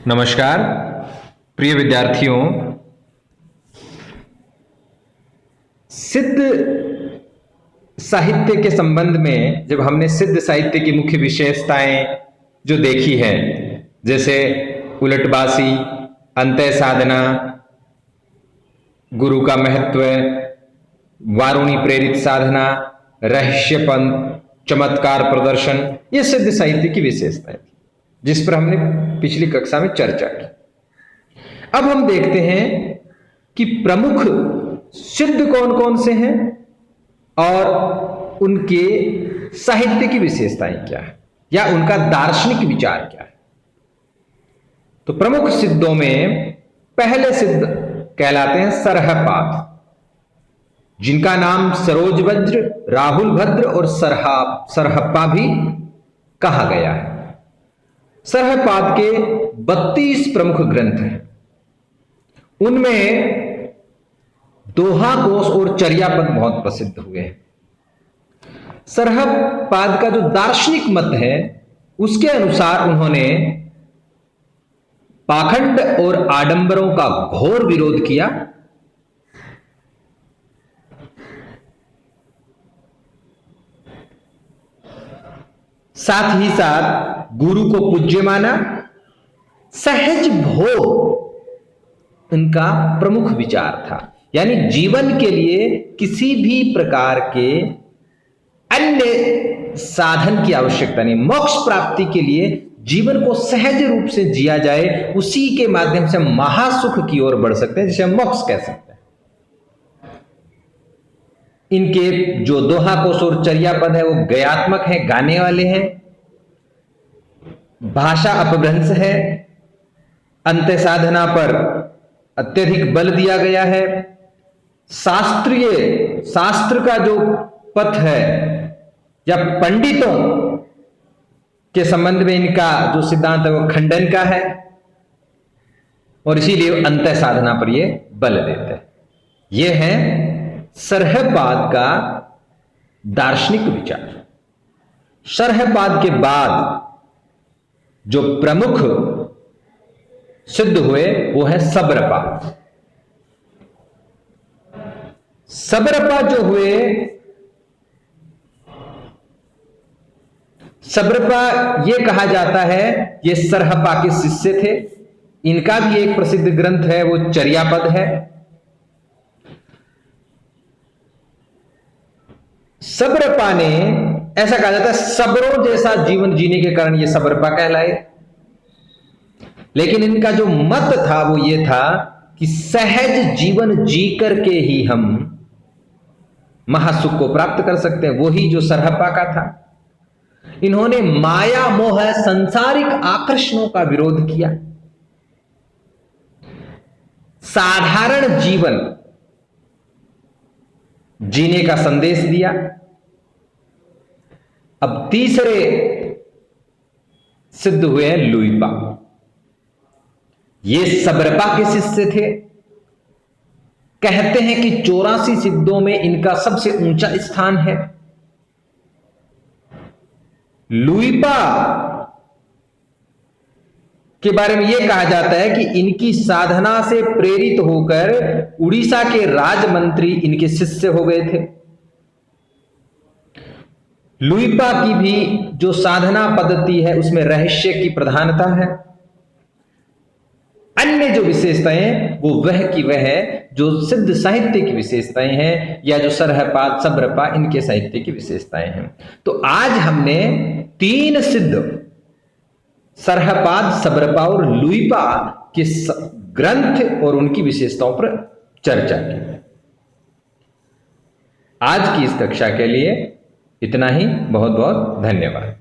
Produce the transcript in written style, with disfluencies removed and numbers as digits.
नमस्कार प्रिय विद्यार्थियों। सिद्ध साहित्य के संबंध में जब हमने सिद्ध साहित्य की मुख्य विशेषताएं जो देखी है, जैसे उलटबासी, अंतः साधना, गुरु का महत्व, वारुणी प्रेरित साधना, रहस्यपंथ, चमत्कार प्रदर्शन, ये सिद्ध साहित्य की विशेषताएं थी जिस पर हमने पिछली कक्षा में चर्चा की। अब हम देखते हैं कि प्रमुख सिद्ध कौन कौन से हैं और उनके साहित्य की विशेषताएं क्या है या उनका दार्शनिक विचार क्या है। तो प्रमुख सिद्धों में पहले सिद्ध कहलाते हैं सरहपाद, जिनका नाम सरोजवज्र, राहुल भद्र और सरहप्पा भी कहा गया है। सरहपाद के 32 प्रमुख ग्रंथ हैं। उनमें दोहा कोश और चर्यापद बहुत प्रसिद्ध हुए हैं। सरहपाद का जो दार्शनिक मत है उसके अनुसार उन्होंने पाखंड और आडंबरों का घोर विरोध किया। साथ ही साथ गुरु को पूज्य माना। सहज भोग उनका प्रमुख विचार था, यानी जीवन के लिए किसी भी प्रकार के अन्य साधन की आवश्यकता नहीं। मोक्ष प्राप्ति के लिए जीवन को सहज रूप से जिया जाए, उसी के माध्यम से हम महासुख की ओर बढ़ सकते हैं, जिसे हम मोक्ष कह सकते हैं। इनके जो दोहा कोश और चर्यापद है वो गयात्मक है, गाने वाले हैं। भाषा अपभ्रंश है। अंत्य साधना पर अत्यधिक बल दिया गया है। शास्त्र का जो पथ है या पंडितों के संबंध में इनका जो सिद्धांत है वो खंडन का है और इसीलिए अंत्य साधना पर ये बल देते हैं। ये है सरहपाद का दार्शनिक विचार। सरहपाद के बाद जो प्रमुख सिद्ध हुए वो है सब्रपा। सब्रपा जो हुए, सब्रपा ये कहा जाता है ये सरहपा के शिष्य थे। इनका भी एक प्रसिद्ध ग्रंथ है वो चर्यापद है। सब्रपा ने ऐसा कहा जाता है सब्रों जैसा जीवन जीने के कारण ये सब्रपा कहलाए। लेकिन इनका जो मत था वो ये था कि सहज जीवन जी करके ही हम महासुख को प्राप्त कर सकते हैं, वही जो सरहपा का था। इन्होंने माया मोह सांसारिक आकर्षणों का विरोध किया। साधारण जीवन जीने का संदेश दिया। अब तीसरे सिद्ध हुए हैं लुइपा। ये सब्रपा के शिष्य थे। कहते हैं कि 84 सिद्धों में इनका सबसे ऊंचा स्थान है। लुइपा के बारे में यह कहा जाता है कि इनकी साधना से प्रेरित होकर उड़ीसा के राजमंत्री इनके शिष्य हो गए थे। लुइपा की भी जो साधना पद्धति है उसमें रहस्य की प्रधानता है। अन्य जो विशेषताएं वो वह की वह है जो सिद्ध साहित्य की विशेषताएं हैं या जो सरहपाद सब्रपा इनके साहित्य की विशेषताएं हैं। तो आज हमने 3 सिद्ध सरहपाद, सब्रपा और लुइपा के ग्रंथ और उनकी विशेषताओं पर चर्चा की। आज की इस कक्षा के लिए इतना ही। बहुत बहुत धन्यवाद।